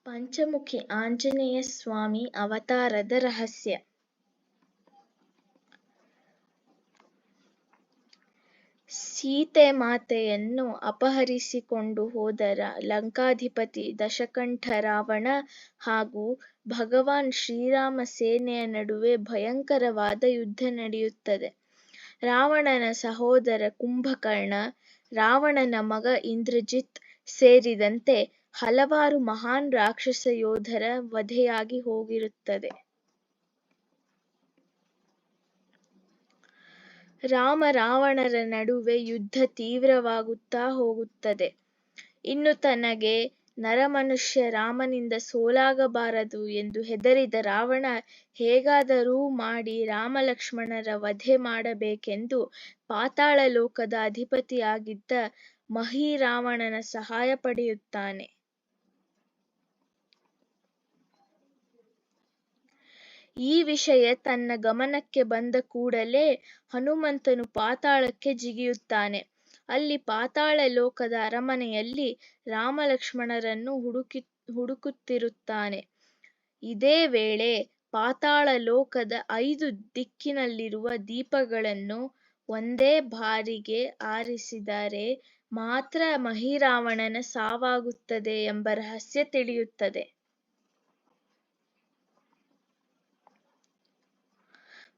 ಪಂಚಮುಖಿ ಆಂಜನೇಯ ಸ್ವಾಮಿ ಅವತಾರದ ರಹಸ್ಯ. ಸೀತೆಮಾತೆಯನ್ನು ಅಪಹರಿಸಿಕೊಂಡು ಹೋದ ಲಂಕಾಧಿಪತಿ ದಶಕಂಠ ರಾವಣ ಹಾಗೂ ಭಗವಾನ್ ಶ್ರೀರಾಮ ಸೇನೆಯ ನಡುವೆ ಭಯಂಕರವಾದ ಯುದ್ಧ ನಡೆಯುತ್ತದೆ. ರಾವಣನ ಸಹೋದರ ಕುಂಭಕರ್ಣ, ರಾವಣನ ಮಗ ಇಂದ್ರಜಿತ್ ಸೇರಿದಂತೆ ಹಲವಾರು ಮಹಾನ್ ರಾಕ್ಷಸ ಯೋಧರ ವಧೆಯಾಗಿ ಹೋಗಿರುತ್ತದೆ. ರಾವಣರ ನಡುವೆ ಯುದ್ಧ ತೀವ್ರವಾಗುತ್ತಾ ಹೋಗುತ್ತದೆ. ಇನ್ನು ತನಗೆ ನರಮನುಷ್ಯ ರಾಮನಿಂದ ಸೋಲಾಗಬಾರದು ಎಂದು ಹೆದರಿದ ರಾವಣ ಹೇಗಾದರೂ ಮಾಡಿ ರಾಮಲಕ್ಷ್ಮಣರ ವಧೆ ಮಾಡಬೇಕೆಂದು ಪಾತಾಳ ಲೋಕದ ಅಧಿಪತಿಯಾಗಿದ್ದ ಮಹೀರಾವಣನ ಸಹಾಯ ಪಡೆಯುತ್ತಾನೆ. ಈ ವಿಷಯ ತನ್ನ ಗಮನಕ್ಕೆ ಬಂದ ಕೂಡಲೇ ಹನುಮಂತನು ಪಾತಾಳಕ್ಕೆ ಜಿಗಿಯುತ್ತಾನೆ. ಅಲ್ಲಿ ಪಾತಾಳ ಲೋಕದ ಅರಮನೆಯಲ್ಲಿ ರಾಮಲಕ್ಷ್ಮಣರನ್ನು ಹುಡುಕುತ್ತಿರುತ್ತಾನೆ. ಇದೇ ವೇಳೆ ಪಾತಾಳ ಲೋಕದ 5 ದಿಕ್ಕಿನಲ್ಲಿರುವ ದೀಪಗಳನ್ನು ಒಂದೇ ಬಾರಿಗೆ ಆರಿಸಿದರೆ ಮಾತ್ರ ಮಹೀರಾವಣನ ಸಾವಾಗುತ್ತದೆ ಎಂಬ ರಹಸ್ಯ ತಿಳಿಯುತ್ತದೆ.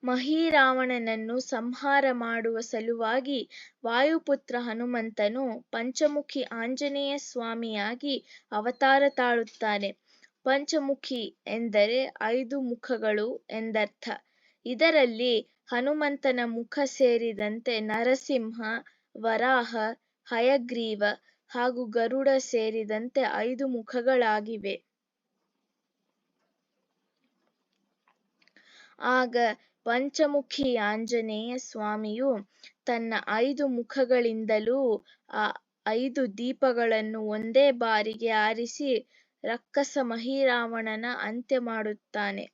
ಮಹೀರಾವಣನನ್ನು ಸಂಹಾರ ಮಾಡುವ ಸಲುವಾಗಿ ವಾಯುಪುತ್ರ ಹನುಮಂತನು ಪಂಚಮುಖಿ ಆಂಜನೇಯ ಸ್ವಾಮಿಯಾಗಿ ಅವತಾರ ತಾಳುತ್ತಾನೆ. ಪಂಚಮುಖಿ ಎಂದರೆ 5 ಮುಖಗಳು ಎಂದರ್ಥ. ಇದರಲ್ಲಿ ಹನುಮಂತನ ಮುಖ ಸೇರಿದಂತೆ ನರಸಿಂಹ, ವರಾಹ, ಹಯಗ್ರೀವ ಹಾಗೂ ಗರುಡ ಸೇರಿದಂತೆ 5 ಮುಖಗಳಾಗಿವೆ. ಆಗ ಪಂಚಮುಖಿ ಆಂಜನೇಯ ಸ್ವಾಮಿಯು ತನ್ನ 5 ಮುಖಗಳಿಂದಲೂ ಆ 5 ದೀಪಗಳನ್ನು ಒಂದೇ ಬಾರಿಗೆ ಆರಿಸಿ ರಕ್ಕಸ ಮಹೀರಾವಣನ ಅಂತ್ಯ ಮಾಡುತ್ತಾನೆ.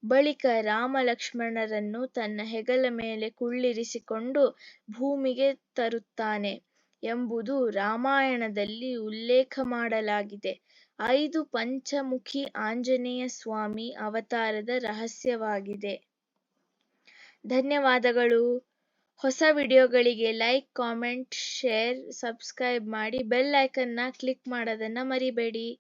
ಬಳಿಕ ರಾಮಲಕ್ಷ್ಮಣರನ್ನು ತನ್ನ ಹೆಗಲ ಮೇಲೆ ಕುಳ್ಳಿರಿಸಿಕೊಂಡು ಭೂಮಿಗೆ ತರುತ್ತಾನೆ ಎಂಬುದು ರಾಮಾಯಣದಲ್ಲಿ ಉಲ್ಲೇಖ ಮಾಡಲಾಗಿದೆ. 5 ಪಂಚಮುಖಿ ಆಂಜನೇಯ ಸ್ವಾಮಿ ಅವತಾರದ ರಹಸ್ಯವಾಗಿದೆ. ಧನ್ಯವಾದಗಳು. ಹೊಸ ವಿಡಿಯೋಗಳಿಗೆ ಲೈಕ್, ಕಾಮೆಂಟ್, ಶೇರ್, ಸಬ್ಸ್ಕ್ರೈಬ್ ಮಾಡಿ ಬೆಲ್ ಐಕಾನ್ನ ಕ್ಲಿಕ್ ಮಾಡೋದನ್ನ ಮರಿಬೇಡಿ.